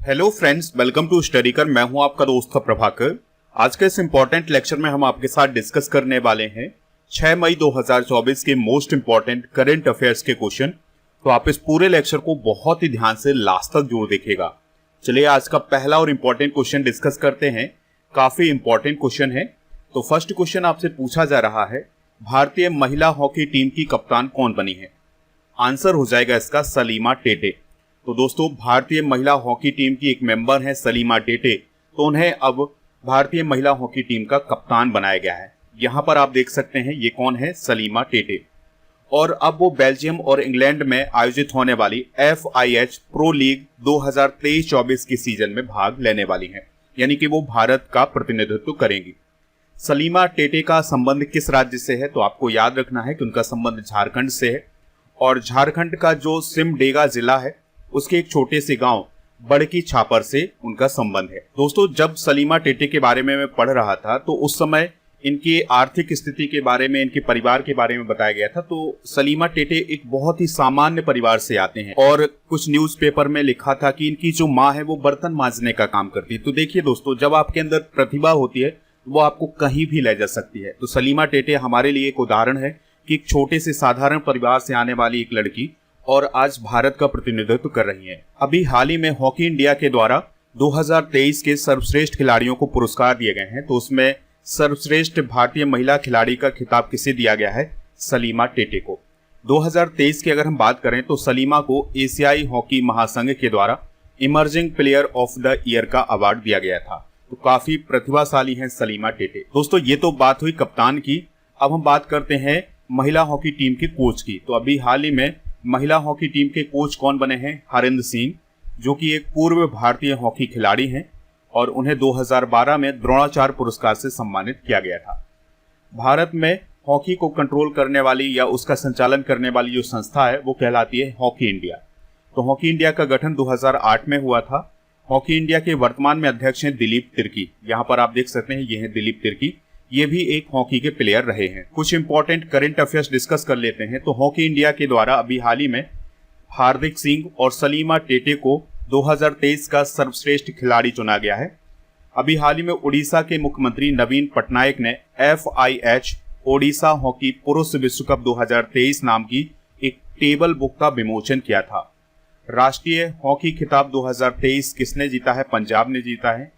Hello friends, welcome to study कर। मैं हूं आपका दोस्त प्रभाकर। आज के इस इंपॉर्टेंट लेक्चर में हम आपके साथ डिस्कस करने वाले हैं 6 मई 2024 के मोस्ट इंपॉर्टेंट करंट अफेयर्स के क्वेश्चन। तो आप इस पूरे लेक्चर को बहुत ही ध्यान से लास्ट तक जरूर देखिएगा। चलिए आज का पहला और इंपॉर्टेंट क्वेश्चन डिस्कस करते हैं। काफी इंपॉर्टेंट क्वेश्चन है। तो फर्स्ट क्वेश्चन आपसे पूछा जा रहा है, भारतीय महिला हॉकी टीम की कप्तान कौन बनी है? आंसर हो जाएगा इसका सलीमा टेटे। तो दोस्तों, भारतीय महिला हॉकी टीम की एक मेंबर है सलीमा टेटे, तो उन्हें अब भारतीय महिला हॉकी टीम का कप्तान बनाया गया है। यहां पर आप देख सकते हैं ये कौन है, सलीमा टेटे। और अब वो बेल्जियम और इंग्लैंड में आयोजित होने वाली FIH प्रो लीग 2023-24 की सीजन में भाग लेने वाली हैं, यानी कि वो भारत का प्रतिनिधित्व करेंगी। सलीमा टेटे का संबंध किस राज्य से है? तो आपको याद रखना है कि उनका संबंध झारखंड से है, और झारखंड का जो सिमडेगा जिला है उसके एक छोटे से गांव बड़की छापर से उनका संबंध है। दोस्तों, जब सलीमा टेटे के बारे में मैं पढ़ रहा था तो उस समय इनकी आर्थिक स्थिति के बारे में, इनके परिवार के बारे में बताया गया था। तो सलीमा टेटे एक बहुत ही सामान्य परिवार से आते हैं, और कुछ न्यूज़पेपर में लिखा था कि इनकी जो माँ है वो बर्तन मांजने का काम करती है। तो देखिए दोस्तों, जब आपके अंदर प्रतिभा होती है वो आपको कहीं भी ले जा सकती है। तो सलीमा टेटे हमारे लिए एक उदाहरण है कि एक छोटे से साधारण परिवार से आने वाली एक लड़की और आज भारत का प्रतिनिधित्व कर रही हैं। अभी हाल ही में हॉकी इंडिया के द्वारा 2023 के सर्वश्रेष्ठ खिलाड़ियों को पुरस्कार दिए गए हैं। तो उसमें सर्वश्रेष्ठ भारतीय महिला खिलाड़ी का खिताब किसे दिया गया है? सलीमा टेटे को। 2023 की अगर हम बात करें तो सलीमा को एशियाई हॉकी महासंघ के द्वारा emerging player of the year का अवार्ड दिया गया था। तो काफी प्रतिभाशाली हैं सलीमा टेटे। दोस्तों, ये तो बात हुई कप्तान की। अब हम बात करते हैं महिला हॉकी टीम के कोच की। तो अभी हाल ही में महिला हॉकी टीम के कोच कौन बने हैं? हरिंदर सिंह, जो कि एक पूर्व भारतीय हॉकी खिलाड़ी हैं, और उन्हें 2012 में द्रोणाचार्य पुरस्कार से सम्मानित किया गया था। भारत में हॉकी को कंट्रोल करने वाली या उसका संचालन करने वाली जो संस्था है वो कहलाती है हॉकी इंडिया। तो हॉकी इंडिया का गठन 2008 में हुआ था। हॉकी इंडिया के वर्तमान में अध्यक्ष हैं दिलीप तिर्की। यहाँ पर आप देख सकते हैं ये हैं दिलीप तिर्की। ये भी एक हॉकी के प्लेयर रहे हैं। कुछ इंपॉर्टेंट करंट अफेयर्स डिस्कस कर लेते हैं। तो हॉकी इंडिया के द्वारा अभी हाल ही में हार्दिक सिंह और सलीमा टेटे को 2023 का सर्वश्रेष्ठ खिलाड़ी चुना गया है। अभी हाल ही में उड़ीसा के मुख्यमंत्री नवीन पटनायक ने FIH ओडिशा हॉकी पुरुष विश्व कप 2023 नाम की एक टेबल बुक का विमोचन किया था। राष्ट्रीय हॉकी खिताब 2023 किसने जीता है? पंजाब ने जीता है।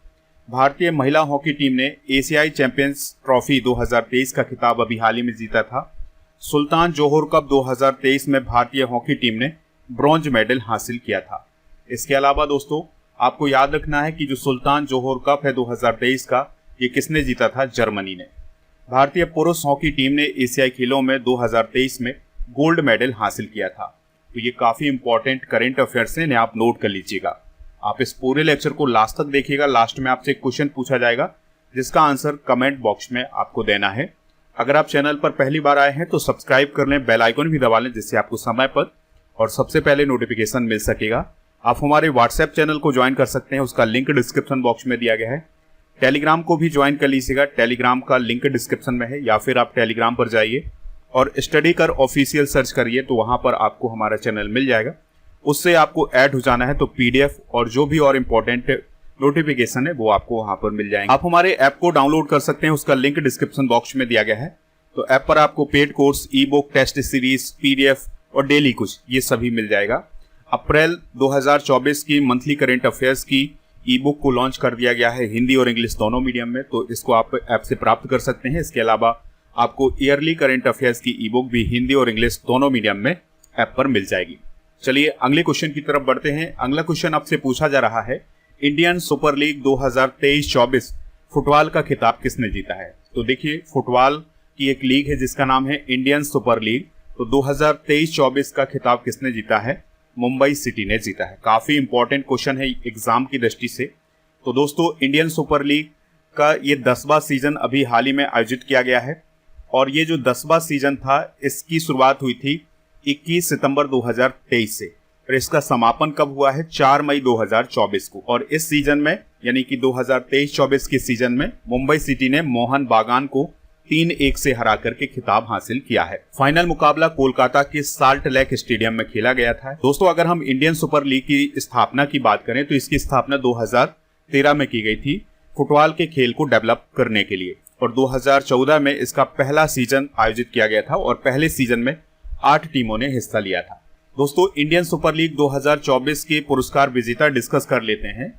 भारतीय महिला हॉकी टीम ने एशियाई चैंपियंस ट्रॉफी 2023 का खिताब अभी हाल ही में जीता था। सुल्तान जोहर कप 2023 में भारतीय हॉकी टीम ने ब्रॉन्ज मेडल हासिल किया था। इसके अलावा दोस्तों, आपको याद रखना है कि जो सुल्तान जोहर कप है 2023 का, ये किसने जीता था? जर्मनी ने। भारतीय पुरुष हॉकी टीम ने एशियाई खेलों में 2023 में गोल्ड मेडल हासिल किया था। तो ये काफी इंपॉर्टेंट करंट अफेयर्स हैं, इन्हें आप नोट कर लीजिएगा। आप इस पूरे लेक्चर को लास्ट तक देखिएगा। लास्ट में आपसे एक क्वेश्चन पूछा जाएगा जिसका आंसर कमेंट बॉक्स में आपको देना है। अगर आप चैनल पर पहली बार आए हैं तो सब्सक्राइब कर लें, बेल आइकन भी दबा लें, जिससे आपको समय पर और सबसे पहले नोटिफिकेशन मिल सकेगा। आप हमारे व्हाट्सएप चैनल को ज्वाइन कर सकते हैं, उसका लिंक डिस्क्रिप्शन बॉक्स में दिया गया है। टेलीग्राम को भी ज्वाइन कर लीजिएगा, टेलीग्राम का लिंक डिस्क्रिप्शन में है, या फिर आप टेलीग्राम पर जाइए और स्टडी कर ऑफिशियल सर्च करिए, तो वहां पर आपको हमारा चैनल मिल जाएगा। उससे आपको ऐड हो जाना है, तो PDF और जो भी और इम्पोर्टेंट नोटिफिकेशन है वो आपको वहां पर मिल जाएंगे। आप हमारे ऐप को डाउनलोड कर सकते हैं, उसका लिंक डिस्क्रिप्शन बॉक्स में दिया गया है। तो ऐप पर आपको paid course, e-book, test series, PDF और डेली कुछ, ये सभी मिल जाएगा। अप्रैल 2024 की मंथली करंट अफेयर्स की ई-बुक को लॉन्च कर दिया गया है, हिंदी और इंग्लिश दोनों मीडियम में, तो इसको आप ऐप से प्राप्त कर सकते हैं। इसके अलावा आपको ईयरली करंट अफेयर्स की ई-बुक भी हिंदी और इंग्लिश दोनों मीडियम में ऐप पर मिल जाएगी। चलिए अगले क्वेश्चन की तरफ बढ़ते हैं। अगला क्वेश्चन आपसे पूछा जा रहा है, इंडियन सुपर लीग 2023-24 फुटबॉल का खिताब किसने जीता है? तो देखिए, फुटबॉल की एक लीग है जिसका नाम है इंडियन सुपर लीग। तो 2023-24 का खिताब किसने जीता है? मुंबई सिटी ने जीता है। काफी इंपॉर्टेंट क्वेश्चन है एग्जाम की दृष्टि से। तो दोस्तों, इंडियन सुपर लीग का ये 10वां सीजन अभी हाल ही में आयोजित किया गया है, और ये जो 10वां सीजन था इसकी शुरुआत हुई थी 21 सितंबर 2023 से, और इसका समापन कब हुआ है? 4 मई 2024 को। और इस सीजन में, यानी कि 2023-24 के सीजन में, मुंबई सिटी ने मोहन बागान को 3-1 से हरा करके खिताब हासिल किया है। फाइनल मुकाबला कोलकाता के साल्ट लेक स्टेडियम में खेला गया था। दोस्तों अगर हम इंडियन सुपर लीग की स्थापना की बात करें तो इसकी स्थापना 2013 में की गई थी फुटबॉल के खेल को डेवलप करने के लिए, और 2014 में इसका पहला सीजन आयोजित किया गया था और पहले सीजन में 8 टीमों ने हिस्सा लिया था। दोस्तों इंडियन सुपर लीग 2024 के पुरस्कार विजेता डिस्कस कर लेते हैं।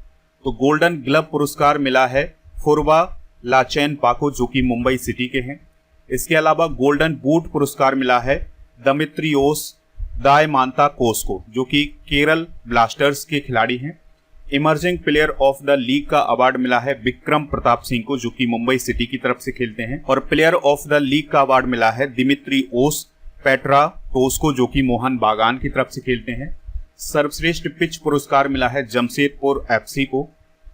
तो गोल्डन ग्लव पुरस्कार मिला है फुरबा लाचेन पाको जो कि मुंबई सिटी के हैं। इसके अलावा गोल्डन बूट पुरस्कार मिला है दमित्रियोस दायमांताकोस को जो कि केरल ब्लास्टर्स के खिलाड़ी हैं। Emerging player of the league का अवार्ड मिला है विक्रम प्रताप सिंह को जो कि मुंबई सिटी की तरफ से खेलते हैं, और प्लेयर ऑफ द लीग का अवार्ड मिला है दिमित्रियोस पेट्रा टोस्को जो कि मोहन बागान की तरफ से खेलते हैं। सर्वश्रेष्ठ पिच पुरस्कार मिला है जमशेदपुर एफसी को।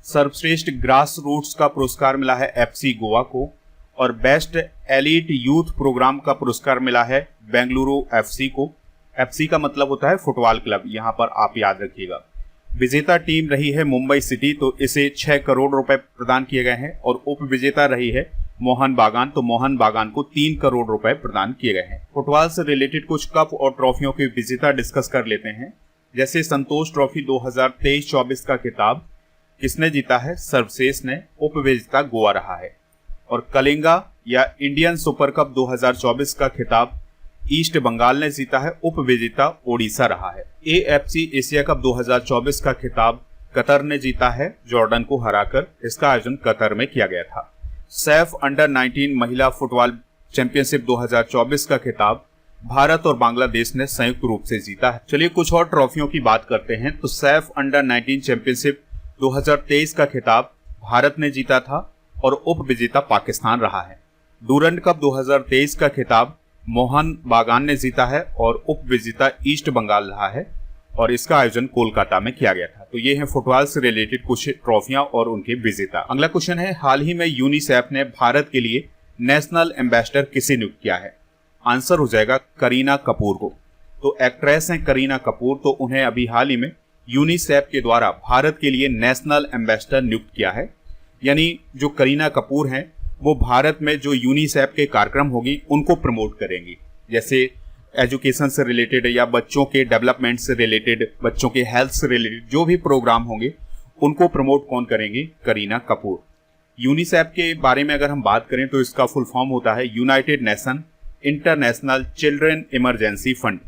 सर्वश्रेष्ठ ग्रास रूट्स का पुरस्कार मिला है एफसी गोवा को, और बेस्ट एलीट यूथ प्रोग्राम का पुरस्कार मिला है बेंगलुरु एफसी को। एफसी का मतलब होता है फुटबॉल क्लब, यहां पर आप याद रखिएगा। विजेता टीम रही है मुंबई सिटी, तो इसे 6 करोड़ रुपए प्रदान किए गए हैं, और उप विजेता रही है मोहन बागान, तो मोहन बागान को 3 करोड़ रुपए प्रदान किए गए हैं। फुटबॉल से रिलेटेड कुछ कप और ट्रॉफियों के विजेता डिस्कस कर लेते हैं। जैसे संतोष ट्रॉफी 2023-24 का खिताब किसने जीता है? सर्वसेस ने। उप विजेता गोवा रहा है। और कलिंगा या इंडियन सुपर कप 2024 का खिताब ईस्ट बंगाल ने जीता है। उप विजेता ओडिशा रहा है। AFC एशिया कप 2024 का खिताब कतर ने जीता है जॉर्डन को हराकर। इसका आयोजन कतर में किया गया था। सैफ अंडर 19 महिला फुटबॉल चैंपियनशिप 2024 का खिताब भारत और बांग्लादेश ने संयुक्त रूप से जीता है। चलिए कुछ और ट्रॉफियों की बात करते हैं। तो सैफ अंडर 19 चैंपियनशिप 2023 का खिताब भारत ने जीता था और उप विजेता पाकिस्तान रहा है। डूरंड कप 2023 का खिताब मोहन बागान ने जीता है और उप विजेता ईस्ट बंगाल रहा है, और इसका आयोजन कोलकाता में किया गया था। तो ये है फुटबॉल से रिलेटेड कुछ ट्रॉफियां और उनके विजेता। अगला क्वेश्चन है, हाल ही में यूनिसेफ ने भारत के लिए नेशनल एम्बेसडर किसे नियुक्त किया है? आंसर हो जाएगा करीना कपूर को। तो एक्ट्रेस हैं करीना कपूर, तो उन्हें अभी हाल ही में यूनिसेफ के द्वारा भारत के लिए नेशनल एम्बेसडर नियुक्त किया है। यानी जो करीना कपूर हैं वो भारत में जो यूनिसेफ के कार्यक्रम होगी उनको प्रमोट करेंगी, जैसे एजुकेशन से रिलेटेड या बच्चों के डेवलपमेंट से रिलेटेड, बच्चों के हेल्थ से रिलेटेड जो भी प्रोग्राम होंगे उनको प्रमोट कौन करेंगे? करीना कपूर। यूनिसेफ के बारे में अगर हम बात करें तो इसका फुल फॉर्म होता है United nation international children emergency fund.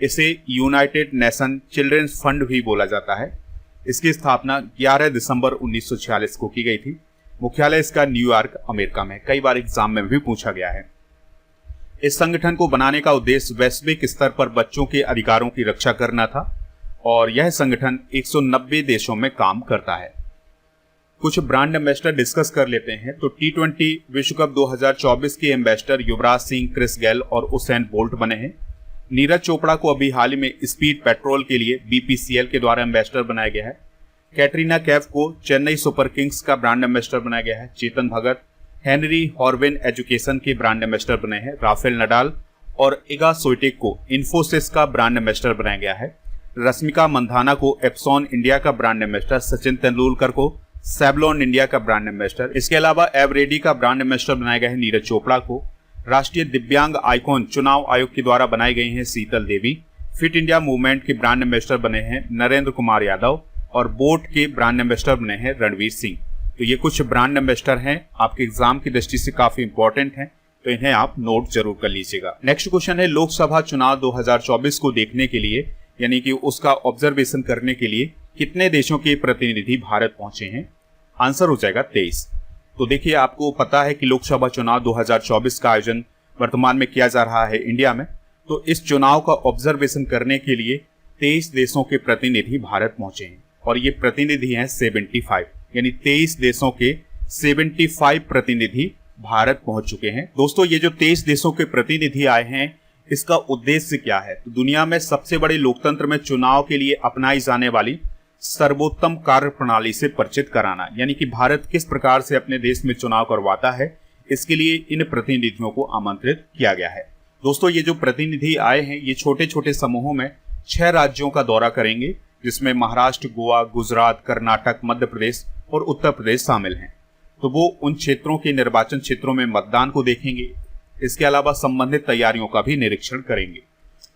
इसे यूनाइटेड नेशन चिल्ड्रंस फंड भी बोला जाता है। इसकी स्थापना 11 दिसंबर 1946 को की गई थी। मुख्यालय इसका न्यूयॉर्क अमेरिका में। कई बार एग्जाम में भी पूछा गया है। इस संगठन को बनाने का उद्देश्य वैश्विक स्तर पर बच्चों के अधिकारों की रक्षा करना था, और यह संगठन 190 देशों में काम करता है। कुछ ब्रांड एम्बेसडर डिस्कस कर लेते हैं। तो T20 विश्व कप 2024 के ambassador Yuvraj Singh, Chris Gayle और उसेन बोल्ट बने हैं। नीरज चोपड़ा को अभी हाल ही में स्पीड पेट्रोल के लिए BPCL के द्वारा एम्बेसडर बनाया गया है। कैटरीना कैफ को चेन्नई सुपर किंग्स का ब्रांड एम्बेसडर बनाया गया है। चेतन भगत हेनरी हॉर्वेन एजुकेशन के ब्रांड एम्बेसडर बने हैं। राफेल नडाल और इगा स्विएटेक को इन्फोसिस का ब्रांड एम्बेसडर बनाया गया है। रश्मिका मंदाना को एप्सॉन इंडिया का ब्रांड एम्बेसडर, सचिन तेंदुलकर को सेवलॉन इंडिया का ब्रांड एम्बेसडर, इसके अलावा एवरेडी का ब्रांड एम्बेसडर बनाया गया है नीरज चोपड़ा को। राष्ट्रीय दिव्यांग आइकॉन चुनाव आयोग के द्वारा बनाई गई हैं शीतल देवी। फिट इंडिया मूवमेंट के ब्रांड एम्बेसडर बने हैं नरेंद्र कुमार यादव, और बोट के ब्रांड एम्बेसडर बने हैं रणवीर सिंह। तो ये कुछ ब्रांड एम्बेसडर हैं, आपके एग्जाम की दृष्टि से काफी इंपॉर्टेंट हैं, तो इन्हें आप नोट जरूर कर लीजिएगा। नेक्स्ट क्वेश्चन है, लोकसभा चुनाव 2024 को देखने के लिए यानी कि उसका ऑब्जर्वेशन करने के लिए कितने देशों के प्रतिनिधि भारत पहुंचे हैं? आंसर हो जाएगा 23। तो देखिए, आपको पता है कि लोकसभा चुनाव 2024 का आयोजन वर्तमान में किया जा रहा है इंडिया में। तो इस चुनाव का ऑब्जर्वेशन करने के लिए 23 देशों के प्रतिनिधि भारत पहुंचे हैं, और ये प्रतिनिधि हैं 75, यानी 23 देशों के 75 प्रतिनिधि भारत पहुंच चुके हैं। दोस्तों, ये जो 23 देशों के प्रतिनिधि आए हैं, इसका उद्देश्य क्या है? तो दुनिया में सबसे बड़े लोकतंत्र में चुनाव के लिए अपनाई जाने वाली सर्वोत्तम कार्य प्रणाली से परिचित कराना, यानी कि भारत किस प्रकार से अपने देश में चुनाव करवाता है, इसके लिए इन प्रतिनिधियों को आमंत्रित किया गया है। दोस्तों, ये जो प्रतिनिधि आए हैं, ये छोटे छोटे समूहों में 6 राज्यों का दौरा करेंगे, जिसमें महाराष्ट्र, गोवा, गुजरात, कर्नाटक, मध्य प्रदेश और उत्तर प्रदेश शामिल हैं। तो वो उन क्षेत्रों के निर्वाचन क्षेत्रों में मतदान को देखेंगे। इसके अलावा संबंधित तैयारियों का भी निरीक्षण करेंगे।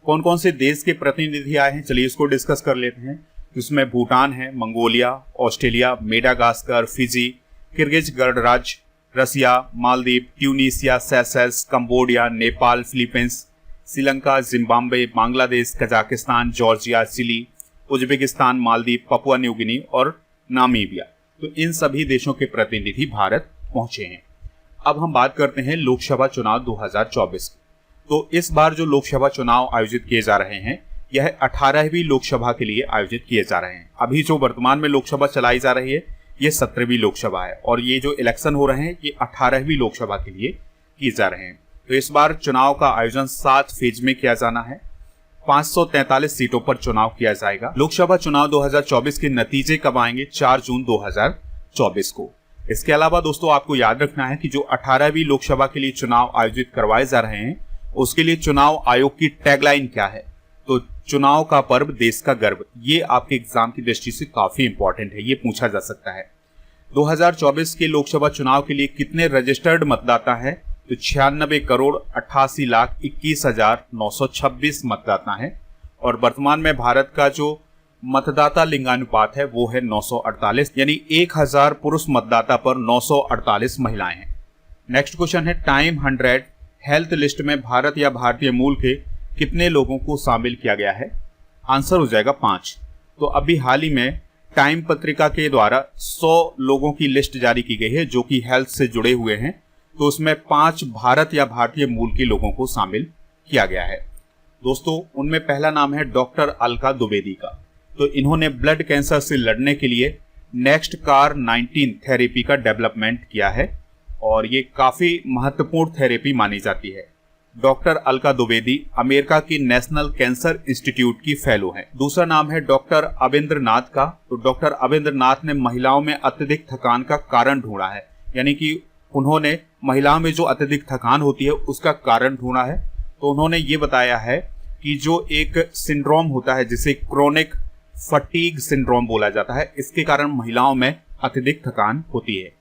कौन कौन से देश के प्रतिनिधि आए हैं, चलिए इसको डिस्कस कर लेते हैं। इसमें भूटान है, Mongolia, Australia, Madagascar, Fiji, Kyrgyz गणराज्य, Russia, Maldives, Tunisia, Seychelles, Cambodia, Nepal, Philippines, Sri Lanka, Zimbabwe, Bangladesh, Kazakhstan, Georgia, Chile, Uzbekistan, Maldives, Papua New Guinea और नामीबिया। तो इन सभी देशों के प्रतिनिधि भारत पहुंचे हैं। अब हम बात करते हैं लोकसभा चुनाव 2024 की। तो इस बार जो लोकसभा चुनाव आयोजित किए जा रहे हैं, यह 18वीं लोकसभा के लिए आयोजित किए जा रहे हैं। अभी जो वर्तमान में लोकसभा चलाई जा रही है, ये 17वीं लोकसभा है और ये जो इलेक्शन हो रहे हैं, ये 18वीं लोकसभा के लिए किए जा रहे हैं। तो इस बार चुनाव का आयोजन 7 फेज में किया जाना है। 543 सीटों पर चुनाव किया जाएगा। लोकसभा चुनाव 2024 के नतीजे कब आएंगे? 4 जून 2024 को। इसके अलावा दोस्तों आपको याद रखना है कि जो 18वीं लोकसभा के लिए चुनाव आयोजित करवाए जा रहे हैं, उसके लिए चुनाव आयोग की टैगलाइन क्या है? तो चुनाव का पर्व, देश का गर्व। ये आपके एग्जाम की दृष्टि से काफी इंपॉर्टेंट है, ये पूछा जा सकता है। 2024 के लोकसभा चुनाव के लिए कितने रजिस्टर्ड मतदाता हैं? तो 96,88,21,926 मतदाता हैं और वर्तमान में भारत का जो मतदाता लिंगानुपात है वो है 948, यानी 1000 पुरुष मतदाता पर 948 महिलाएं हैं। नेक्स्ट क्वेश्चन है, टाइम 100 हेल्थ लिस्ट में भारत या भारतीय मूल के कितने लोगों को शामिल किया गया है? आंसर हो जाएगा 5। तो अभी हाल ही में टाइम पत्रिका के द्वारा 100 लोगों की लिस्ट जारी की गई है जो कि हेल्थ से जुड़े हुए हैं। तो उसमें 5 भारत या भारतीय मूल के लोगों को शामिल किया गया है। दोस्तों उनमें पहला नाम है डॉक्टर अलका द्विवेदी का। तो इन्होंने ब्लड कैंसर से लड़ने के लिए नेक्स्ट कार 19 थेरेपी का डेवलपमेंट किया है और ये काफी महत्वपूर्ण थेरेपी मानी जाती है। डॉक्टर अलका द्विवेदी अमेरिका की नेशनल कैंसर इंस्टीट्यूट की फेलो हैं। दूसरा नाम है डॉक्टर अविंद्र नाथ का। तो डॉक्टर अविंद्र नाथ ने महिलाओं में अत्यधिक थकान का कारण ढूंढा है, यानी कि उन्होंने महिलाओं में जो अत्यधिक थकान होती है उसका कारण ढूंढा है। तो उन्होंने ये बताया है कि जो एक सिंड्रोम होता है जिसे क्रोनिक फटीग सिंड्रोम बोला जाता है, इसके कारण महिलाओं में अत्यधिक थकान होती है।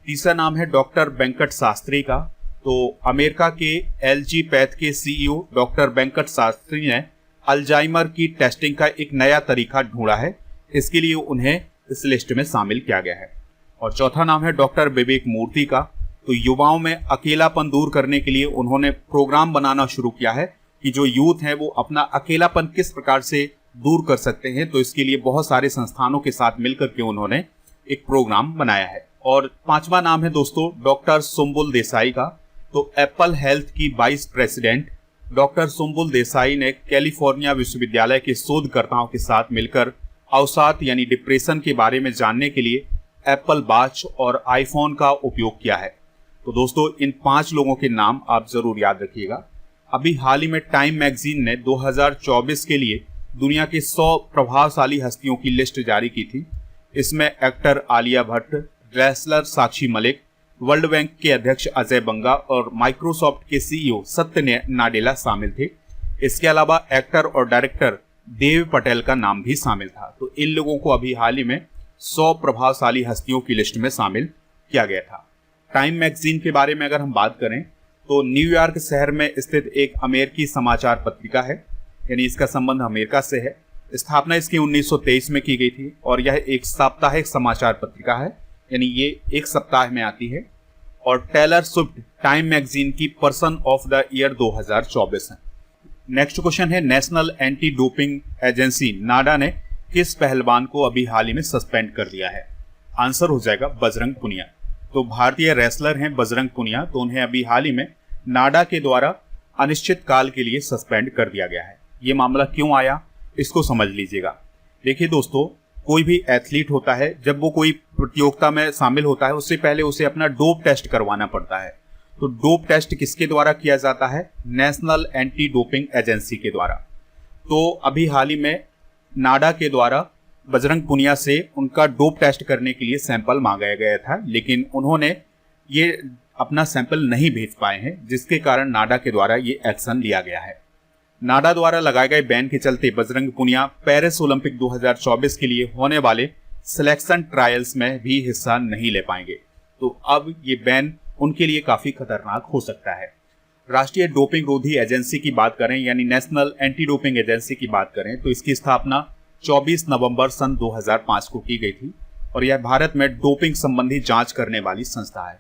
तीसरा नाम है डॉक्टर वेंकट शास्त्री का। तो अमेरिका के एलजी पैथ के सीईओ डॉक्टर वेंकट शास्त्री ने अल्जाइमर की टेस्टिंग का एक नया तरीका ढूंढा है, इसके लिए उन्हें इस लिस्ट में शामिल किया गया है। और चौथा नाम है डॉक्टर विवेक मूर्ति का। तो युवाओं में अकेलापन दूर करने के लिए उन्होंने प्रोग्राम बनाना शुरू किया है कि जो यूथ है वो अपना अकेलापन किस प्रकार से दूर कर सकते हैं। तो इसके लिए बहुत सारे संस्थानों के साथ मिलकर के उन्होंने एक प्रोग्राम बनाया है। और पांचवा नाम है दोस्तों डॉक्टर सुम्बुल देसाई का। तो एप्पल हेल्थ की vice president doctor Sumbul Desai ने कैलिफोर्निया विश्वविद्यालय के शोधकर्ताओं के साथ मिलकर अवसाद यानी डिप्रेशन के बारे में जानने के लिए एप्पल वॉच और आईफोन का उपयोग किया है। तो दोस्तों इन 5 लोगों के नाम आप जरूर याद रखिएगा। अभी हाल ही में टाइम मैगजीन ने 2024 के लिए दुनिया की 100 प्रभावशाली हस्तियों की लिस्ट जारी की थी। इसमें actor Alia Bhatt, wrestler Sakshi Malik, world bank के अध्यक्ष अजय बंगा और माइक्रोसॉफ्ट के सीईओ सत्य नाडेला शामिल थे। इसके अलावा एक्टर और डायरेक्टर देव पटेल का नाम भी शामिल था। तो इन लोगों को अभी हाल ही में 100 प्रभावशाली हस्तियों की लिस्ट में शामिल किया गया था। टाइम मैगजीन के बारे में अगर हम बात करें तो न्यूयॉर्क शहर में स्थित एक अमेरिकी समाचार पत्रिका है, यानी इसका संबंध अमेरिका से है। स्थापना इसकी 1923 में की गई थी और यह एक साप्ताहिक समाचार पत्रिका है, यानी ये एक सप्ताह में आती है। और टेलर स्विफ्ट टाइम मैगजीन की पर्सन ऑफ द ईयर 2024 है। नेक्स्ट क्वेश्चन है, नेशनल एंटी डोपिंग एजेंसी नाडा ने किस पहलवान को अभी हाल ही में सस्पेंड कर दिया है? आंसर हो जाएगा बजरंग पुनिया। तो भारतीय रेसलर हैं बजरंग पुनिया, तो उन्हें अभी हाल ही में नाडा के द्वारा अनिश्चित काल के लिए सस्पेंड कर दिया गया है। ये मामला क्यों आया इसको समझ लीजिएगा। देखिए दोस्तों, कोई भी एथलीट होता है, जब वो कोई प्रतियोगिता में शामिल होता है उससे पहले उसे अपना डोप टेस्ट करवाना पड़ता है। तो डोप टेस्ट किसके द्वारा किया जाता है? नेशनल एंटी डोपिंग एजेंसी के द्वारा। तो अभी हाल ही में नाडा के द्वारा बजरंग पुनिया से उनका डोप टेस्ट करने के लिए सैंपल मांगा गया था, लेकिन उन्होंने ये अपना सैंपल नहीं भेज पाए हैं, जिसके कारण नाडा के द्वारा ये एक्शन लिया गया है। नाडा द्वारा लगाए गए बैन के चलते बजरंग पुनिया पेरिस ओलंपिक 2024 के लिए होने वाले सिलेक्शन ट्रायल्स में भी हिस्सा नहीं ले पाएंगे। तो अब ये बैन उनके लिए काफी खतरनाक हो सकता है। राष्ट्रीय डोपिंग रोधी एजेंसी की बात करें यानी नेशनल एंटी डोपिंग एजेंसी की बात करें तो इसकी स्थापना 24 नवंबर सन 2005 को की गई थी और यह भारत में डोपिंग संबंधी जांच करने वाली संस्था है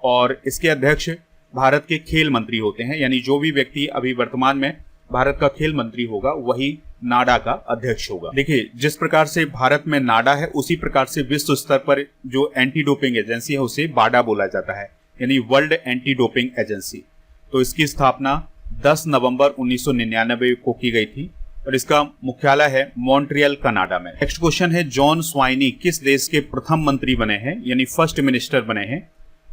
और इसके अध्यक्ष भारत के खेल मंत्री होते हैं, यानी जो भी व्यक्ति अभी वर्तमान में भारत का खेल मंत्री होगा वही नाडा का अध्यक्ष होगा। देखिए, जिस प्रकार से भारत में नाडा है उसी प्रकार से विश्व स्तर पर जो एंटी डोपिंग एजेंसी है उसे बाडा बोला जाता है, यानी वर्ल्ड एंटी डोपिंग एजेंसी। तो इसकी स्थापना 10 नवंबर 1999 को की गई थी और इसका मुख्यालय है मॉन्ट्रियल कनाडा में। नेक्स्ट क्वेश्चन है, जॉन स्वाइनी किस देश के प्रथम मंत्री बने हैं यानी फर्स्ट मिनिस्टर बने हैं?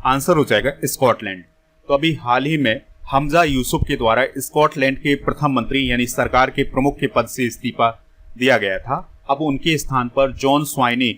आंसर हो जाएगा स्कॉटलैंड। तो अभी हाल ही में हमजा यूसुफ के द्वारा स्कॉटलैंड के प्रथम मंत्री यानी सरकार के प्रमुख के पद से इस्तीफा दिया गया था। अब उनके स्थान पर जॉन स्वाइनी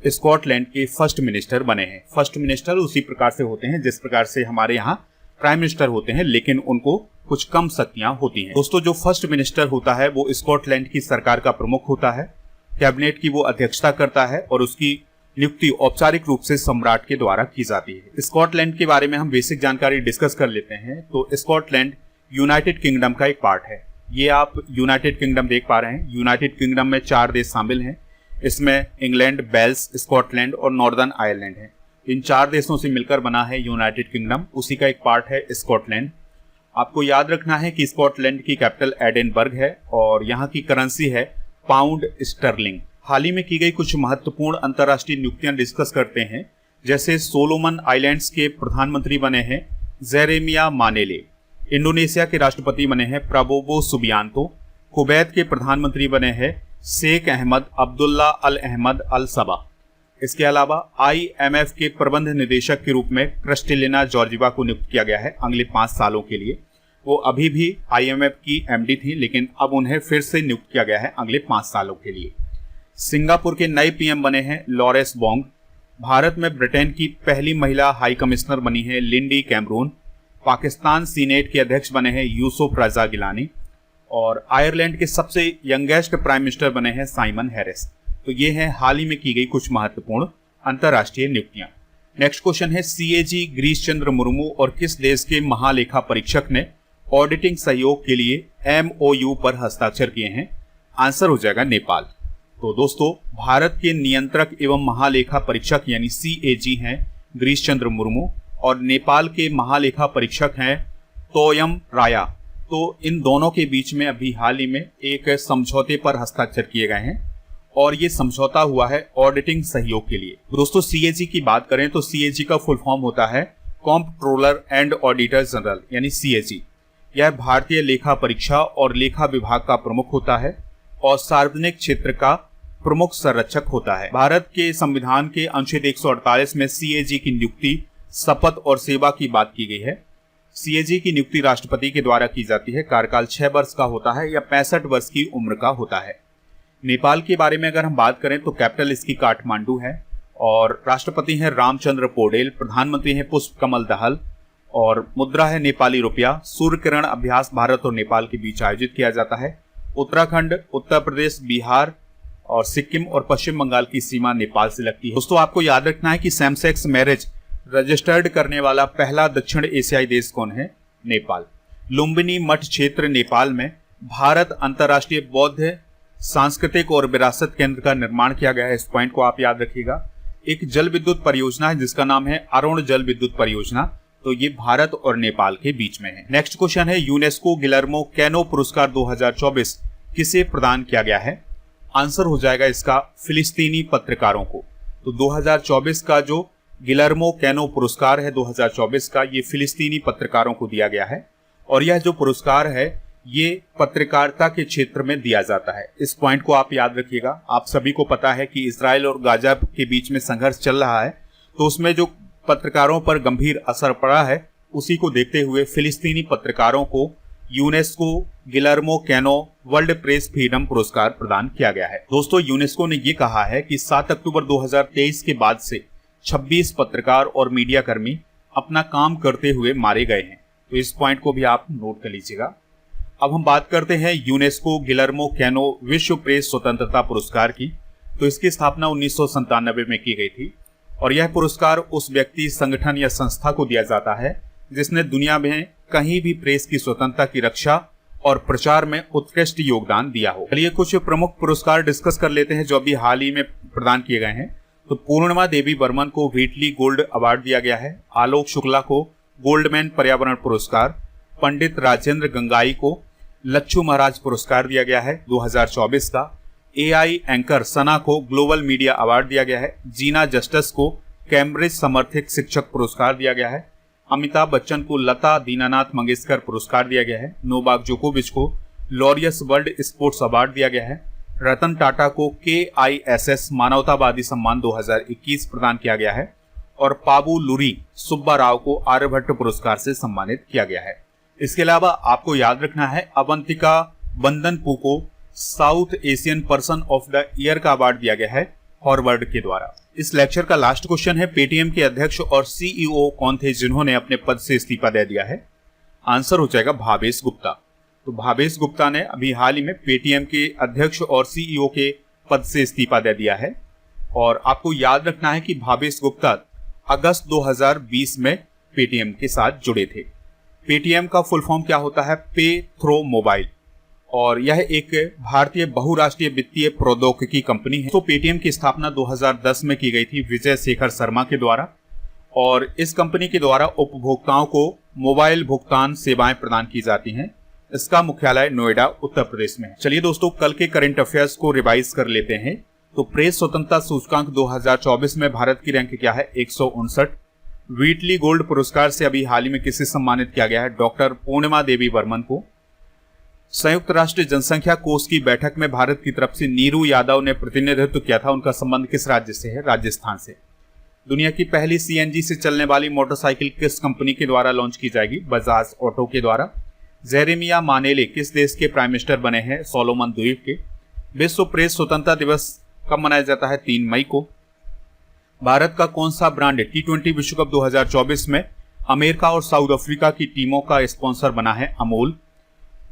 स्कॉटलैंड के फर्स्ट मिनिस्टर बने हैं। फर्स्ट मिनिस्टर उसी प्रकार से होते हैं जिस प्रकार से हमारे यहाँ प्राइम मिनिस्टर होते हैं, लेकिन उनको कुछ कम शक्तियां होती हैं। दोस्तों, जो फर्स्ट मिनिस्टर होता है वो स्कॉटलैंड की सरकार का प्रमुख होता है, कैबिनेट की वो अध्यक्षता करता है और उसकी नियुक्ति औपचारिक रूप से सम्राट के द्वारा की जाती है। स्कॉटलैंड के बारे में हम बेसिक जानकारी डिस्कस कर लेते हैं। तो स्कॉटलैंड यूनाइटेड किंगडम का एक पार्ट है। ये आप यूनाइटेड किंगडम देख पा रहे हैं। यूनाइटेड किंगडम में 4 देश शामिल हैं। इसमें इंग्लैंड, वेल्स, स्कॉटलैंड और नॉर्दर्न आयरलैंड है। इन 4 देशों से मिलकर बना है यूनाइटेड किंगडम, उसी का एक पार्ट है स्कॉटलैंड। आपको याद रखना है कि स्कॉटलैंड की कैपिटल एडिनबर्ग है और यहाँ की करेंसी है पाउंड स्टर्लिंग। हाल ही में की गई कुछ महत्वपूर्ण अंतर्राष्ट्रीय नियुक्तियां डिस्कस करते हैं, जैसे सोलोमन आइलैंड्स के प्रधानमंत्री बने हैं जेरेमिया मानेले, इंडोनेशिया के राष्ट्रपति बने हैं प्रबोवो सुबियांतो, कुवैत के प्रधानमंत्री बने हैं शेख अहमद अब्दुल्ला अल अहमद अल सबा। इसके अलावा IMF के प्रबंध निदेशक के रूप में क्रिस्टेलिना जॉर्जिवा को नियुक्त किया गया है अगले 5 सालों के लिए। वो अभी भी IMF की MD थी, लेकिन अब उन्हें फिर से नियुक्त किया गया है अगले 5 सालों के लिए। सिंगापुर के नए PM बने हैं लॉरेस बोंग। भारत में ब्रिटेन की पहली महिला हाई कमिश्नर बनी है लिंडी कैमरून। पाकिस्तान सीनेट के अध्यक्ष बने हैं यूसुफ रजा गिलानी और आयरलैंड के सबसे यंगेस्ट प्राइम मिनिस्टर बने हैं साइमन हैरिस। तो ये है हाल ही में की गई कुछ महत्वपूर्ण अंतर्राष्ट्रीय नियुक्तियां। नेक्स्ट क्वेश्चन है, CAG गिरीश चंद्र मुर्मू और किस देश के महालेखा परीक्षक ने ऑडिटिंग सहयोग के लिए MOU पर हस्ताक्षर किए हैं? आंसर हो जाएगा नेपाल। तो दोस्तों, भारत के नियंत्रक एवं महालेखा परीक्षक यानी CAG हैं गिरीश चंद्र मुर्मू और नेपाल के महालेखा परीक्षक हैं तोयम राया। तो इन दोनों के बीच में अभी हाल ही में एक समझौते पर हस्ताक्षर किए गए हैं और ये समझौता हुआ है ऑडिटिंग सहयोग के लिए। दोस्तों, CAG की बात करें तो CAG का फुल फॉर्म होता है कॉम्प्ट्रोलर एंड ऑडिटर जनरल यानी CAG। यह भारतीय लेखा परीक्षा और लेखा विभाग का प्रमुख होता है और सार्वजनिक क्षेत्र का प्रमुख संरक्षक होता है। भारत के संविधान के अनुच्छेद 148 में CAG की नियुक्ति, शपथ और सेवा की बात की गई है। CAG की नियुक्ति राष्ट्रपति के द्वारा की जाती है। कार्यकाल 6 वर्ष का होता है या 65 वर्ष की उम्र का होता है। नेपाल के बारे में अगर हम बात करें तो कैपिटल इसकी काठमांडू है और राष्ट्रपति हैं रामचंद्र पौडेल, प्रधानमंत्री हैं पुष्प कमल दहल और मुद्रा है नेपाली रुपया। सूर्य किरण अभ्यास भारत और नेपाल के बीच आयोजित किया जाता है। उत्तराखंड, उत्तर प्रदेश, बिहार और सिक्किम और पश्चिम बंगाल की सीमा नेपाल से लगती है। दोस्तों, आपको याद रखना है कि सेम सेक्स मैरिज रजिस्टर्ड करने वाला पहला दक्षिण एशियाई देश कौन है? नेपाल। लुम्बिनी मठ क्षेत्र नेपाल में भारत अंतर्राष्ट्रीय बौद्ध सांस्कृतिक और विरासत केंद्र का निर्माण किया गया है। इस पॉइंट को आप याद रखिएगा। एक जल विद्युत परियोजना है जिसका नाम है अरुण जल विद्युत परियोजना। तो ये भारत और नेपाल के बीच में है। नेक्स्ट क्वेश्चन है, यूनेस्को गिलर्मो कैनो पुरस्कार 2024 किसे प्रदान किया गया है? आंसर हो जाएगा इसका फिलिस्तीनी पत्रकारों को। तो 2024 का जो गिलर्मो कैनो पुरस्कार है 2024 का, ये फिलिस्तीनी पत्रकारों को दिया गया है और यह जो पुरस्कार है ये पत्रकारिता के क्षेत्र में दिया जाता है। इस पॉइंट को आप याद रखिएगा। आप सभी को पता है कि इजराइल और गाजा के बीच में संघर्ष चल रहा है, तो उसमें जो पत्रकारों पर गंभीर असर पड़ा है उसी को देखते हुए फिलिस्तीनी पत्रकारों को UNESCO Guillermo canoe world press freedom पुरस्कार प्रदान किया गया है। दोस्तों, यूनेस्को ने यह कहा है कि 7 अक्टूबर 2023 के बाद से 26 पत्रकार और मीडिया कर्मी अपना काम करते हुए मारे गए हैं। तो इस पॉइंट को भी आप नोट कर लीजिएगा। अब हम बात करते हैं यूनेस्को गिलर्मो कैनो विश्व प्रेस स्वतंत्रता पुरस्कार की। तो इसकी स्थापना 1997 में की गई थी और यह पुरस्कार उस व्यक्ति, संगठन या संस्था को दिया जाता है जिसने दुनिया में कहीं भी प्रेस की स्वतंत्रता की रक्षा और प्रचार में उत्कृष्ट योगदान दिया हो। चलिए कुछ प्रमुख पुरस्कार डिस्कस कर लेते हैं जो अभी हाल ही में प्रदान किए गए हैं। तो पूर्णिमा देवी बर्मन को व्हीटली गोल्ड अवार्ड दिया गया है। आलोक शुक्ला को गोल्डमैन पर्यावरण पुरस्कार। पंडित राजेंद्र गंगाई को लच्छू महाराज पुरस्कार दिया गया है 2024 का। AI एंकर सना को ग्लोबल मीडिया अवार्ड दिया गया है। जीना जस्टिस को कैम्ब्रिज समर्थित शिक्षक पुरस्कार दिया गया है। अमिताभ बच्चन को लता दीनानाथ मंगेशकर पुरस्कार दिया गया है। नोवाक जोकोविच को लॉरियस वर्ल्ड स्पोर्ट्स अवार्ड दिया गया है। रतन टाटा को KISS मानवतावादी सम्मान 2021 प्रदान किया गया है। और पाबू लुरी सुब्बा राव को आर्यभट्ट पुरस्कार से सम्मानित किया गया है। इसके अलावा आपको याद रखना है अवंतिका बंदनपू को south Asian person of the year का अवार्ड दिया गया है हॉर्वर्ड के द्वारा। इस लेक्चर का लास्ट क्वेश्चन है, पेटीएम के अध्यक्ष और CEO कौन थे जिन्होंने अपने पद से इस्तीफा दे दिया है? आंसर हो जाएगा भावेश गुप्ता। तो भावेश गुप्ता ने अभी हाल ही में पेटीएम के अध्यक्ष और CEO के पद से इस्तीफा दे दिया है। और आपको याद रखना है कि भावेश गुप्ता अगस्त 2020 में पेटीएम के साथ जुड़े थे। पेटीएम का फुल फॉर्म क्या होता है? पे थ्रो मोबाइल, और यह एक भारतीय बहुराष्ट्रीय वित्तीय प्रौद्योगिकी कंपनी है। तो पेटीएम की स्थापना 2010 में की गई थी विजय शेखर शर्मा के द्वारा, और इस कंपनी के द्वारा उपभोक्ताओं को मोबाइल भुगतान सेवाएं प्रदान की जाती हैं। इसका मुख्यालय नोएडा, उत्तर प्रदेश में है। चलिए दोस्तों, कल के करंट अफेयर्स को रिवाइज कर लेते हैं। तो प्रेस स्वतंत्रता सूचकांक 2024 में भारत की रैंक क्या है? 159। व्हीटली गोल्ड पुरस्कार से अभी हाल ही में किसे सम्मानित किया गया है? डॉक्टर पूर्णिमा देवी बर्मन को। संयुक्त राष्ट्र जनसंख्या कोष की बैठक में भारत की तरफ से नीरू यादव ने प्रतिनिधित्व किया था। उनका संबंध किस राज्य से है? राजस्थान से। दुनिया की पहली CNG से चलने वाली मोटरसाइकिल किस कंपनी के द्वारा लॉन्च की जाएगी? बजाज ऑटो के द्वारा। जेरेमिया मानेले किस देश के प्राइम मिनिस्टर बने हैं? सोलोमन द्वीप के। विश्व प्रेस स्वतंत्रता दिवस कब मनाया जाता है? 3 मई को। भारत का कौन सा ब्रांड T20 विश्व कप 2024 में अमेरिका और साउथ अफ्रीका की टीमों का स्पॉन्सर बना है? अमूल।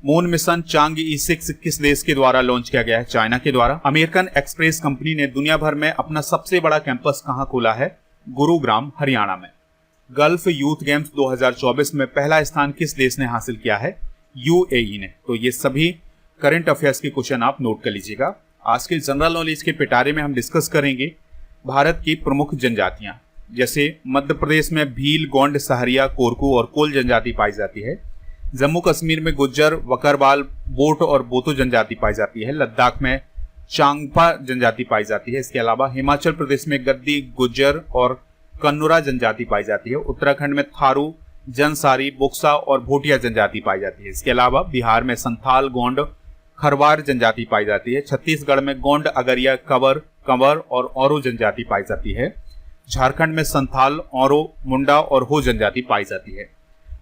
मून मिशन चांगई 6 किस देश के द्वारा लॉन्च किया गया है? चाइना के द्वारा। अमेरिकन एक्सप्रेस कंपनी ने दुनिया भर में अपना सबसे बड़ा कैंपस कहां खोला है? गुरुग्राम, हरियाणा में। गल्फ यूथ गेम्स 2024 में पहला स्थान किस देश ने हासिल किया है? UAE ने। तो ये सभी करंट अफेयर्स के क्वेश्चन आप नोट कर लीजिएगा। आज के जनरल नॉलेज के पिटारे में हम डिस्कस करेंगे भारत की प्रमुख जनजातियां, जैसे मध्य प्रदेश में भील, गोंड, सहरिया, कोरकू और कोल जनजाति पाई जाती है। जम्मू कश्मीर में गुज्जर, वकरवाल, बोट और बोतो जनजाति पाई जाती है। लद्दाख में चांगपा जनजाति पाई जाती है। इसके अलावा हिमाचल प्रदेश में गद्दी, गुज्जर और कन्नुरा जनजाति पाई जाती है। उत्तराखंड में थारू, जनसारी, बुक्सा और भोटिया जनजाति पाई जाती है। इसके अलावा बिहार में संथाल, गोंड, खरवार जनजाति पाई जाती है। छत्तीसगढ़ में गोंड, अगरिया, कंवर और औरो जनजाति पाई जाती है। झारखंड में संथाल, औरो, मुंडा और हो जनजाति पाई जाती है।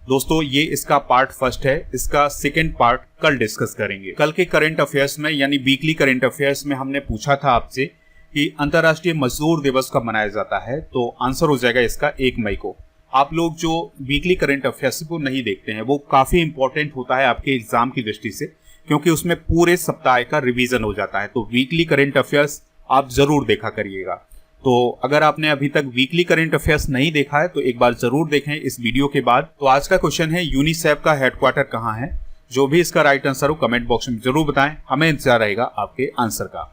दोस्तों, ये इसका पार्ट फर्स्ट है। इसका सेकेंड पार्ट कल डिस्कस करेंगे। कल के करंट अफेयर्स में यानी वीकली करंट अफेयर्स में हमने पूछा था आपसे कि अंतर्राष्ट्रीय मजदूर दिवस कब मनाया जाता है। तो आंसर हो जाएगा इसका 1 मई को। आप लोग जो वीकली करंट अफेयर्स को नहीं देखते हैं, वो काफी इंपॉर्टेंट होता है आपके एग्जाम की दृष्टि से, क्योंकि उसमें पूरे सप्ताह का रिवीजन हो जाता है। तो वीकली करंट अफेयर्स आप जरूर देखा करिएगा। तो अगर आपने अभी तक वीकली करंट अफेयर्स नहीं देखा है तो एक बार जरूर देखें इस वीडियो के बाद। तो आज का क्वेश्चन है, यूनिसेफ का हेडक्वार्टर कहाँ है? जो भी इसका राइट आंसर हो कमेंट बॉक्स में जरूर बताएं, हमें इंतजार रहेगा आपके आंसर का।